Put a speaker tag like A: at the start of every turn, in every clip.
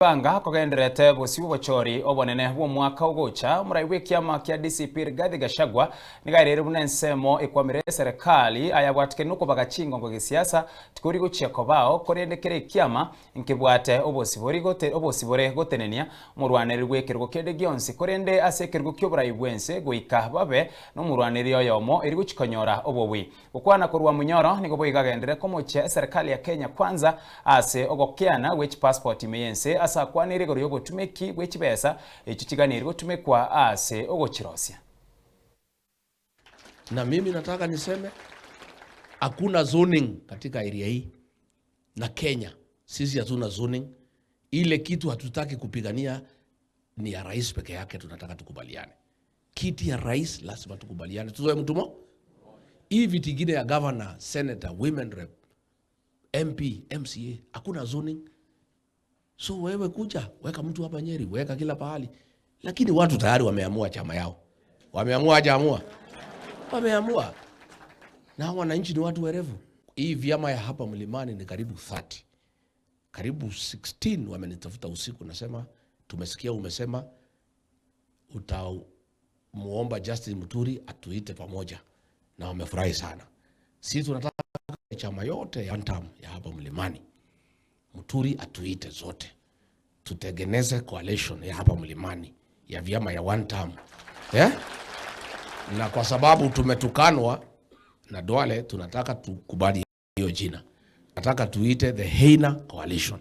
A: Banga kogenderete bosi bochori obonene bwo mwaka ugocha muraiwe kiama kia DCP Rigathi Gachagua nigairire bunensemo ikwamire serikali ayabwatike nuko bagachingo ngo gisiasa tikuri guchia kobao korendekere kiama nkibwate obosibore gotenenia murwaneri gwekirgo kede gionsi korende asekirgo kyoburayibwense goika babe no murwaneri yoyomo iri guchikonyora obobwi gukwana kurwa munyoro nigo boigagendere komoche serikali ya Kenya kwanza ase ogokiana which passport imeyense asa kwanire goro yogotumeki bwechibesa echichiganire gotumekwa ase ogochirosia.
B: Na mimi nataka niseme hakuna zoning katika area hii na Kenya. Sisi hatuna zoning. Ile kitu hatutaki kupigania ni ya rais peke yake, tunataka tukubaliane. Kiti ya rais lazima tukubaliane. Tuzoe mtumo. Hii viti ingine ya governor, senator, women rep, MP, MCA, hakuna zoning. So wewe kuja, weka mtu hapa Nyeri, weka kila pahali. Lakini watu tayari wameamua chama yao. Wameamua hajaamua. Wameamua. Na wananchi ni watu werevu. Hii vyama ya hapa Mlimani ni karibu 30. Karibu 16 wamenitafuta usiku nasema tumesikia umesema utamuomba Justin Muturi atuite pamoja. Na wamefurahi sana. Sisi tunataka chama yote ya one term ya hapa Mlimani. Muturi atuite zote. Tutengeneze coalition ya hapa Mlimani ya vyama ya one term. Na kwa sababu tumetukanwa na Duale, tunataka tukubali hiyo jina. Nataka tuite the Heina Coalition.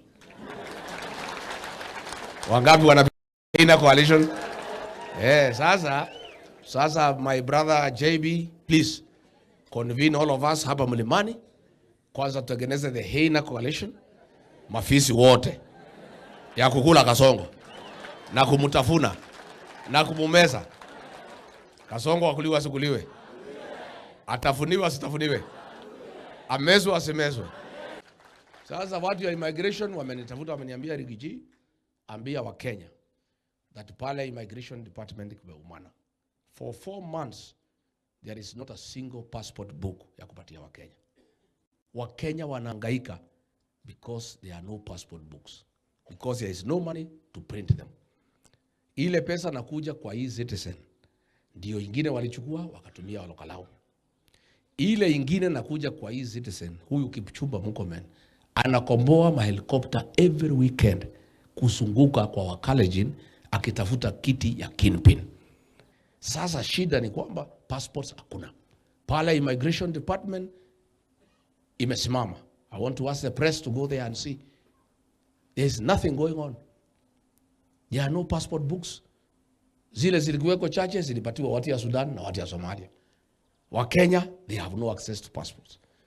B: Wangapi wana Heina Coalition? Sasa my brother JB, please convene all of us hapa Mlimani. Kwanza tutengeneze the Heina Coalition. Mafisi wote ya kukula Kasongo na kumutafuna na kumumeza. Kasongo wakuliwa sikuliwe, atafuniwa sitafuniwe, amezwa asimezwe. Sasa watu ya immigration wamenitafuta, wameniambia Rigiji, ambia wa Kenya that pale immigration department kimeumana. For 4 months there is not a single passport book ya kupatia wa Kenya. Wa Kenya wanahangaika because there are no passport books, because there is no money to print them. Ile pesa nakuja kwa hii citizen ndio ingine walichukua wakatumia walokalao. Ile ingine nakuja kwa hii citizen, huyu Kipchumba Murkomen anakomboa mahelikopter every weekend kusunguka kwa Wakalenjin akitafuta kiti ya kingpin. Sasa shida ni kwamba passports hakuna. Pale immigration department imesimama. I want to ask the press to go there and see. There's nothing going on. There are no passport books. Zile zilikuweko chache zilipatiwa watu ya Sudan na watu ya Somalia. Wa Kenya, they have no access to passports.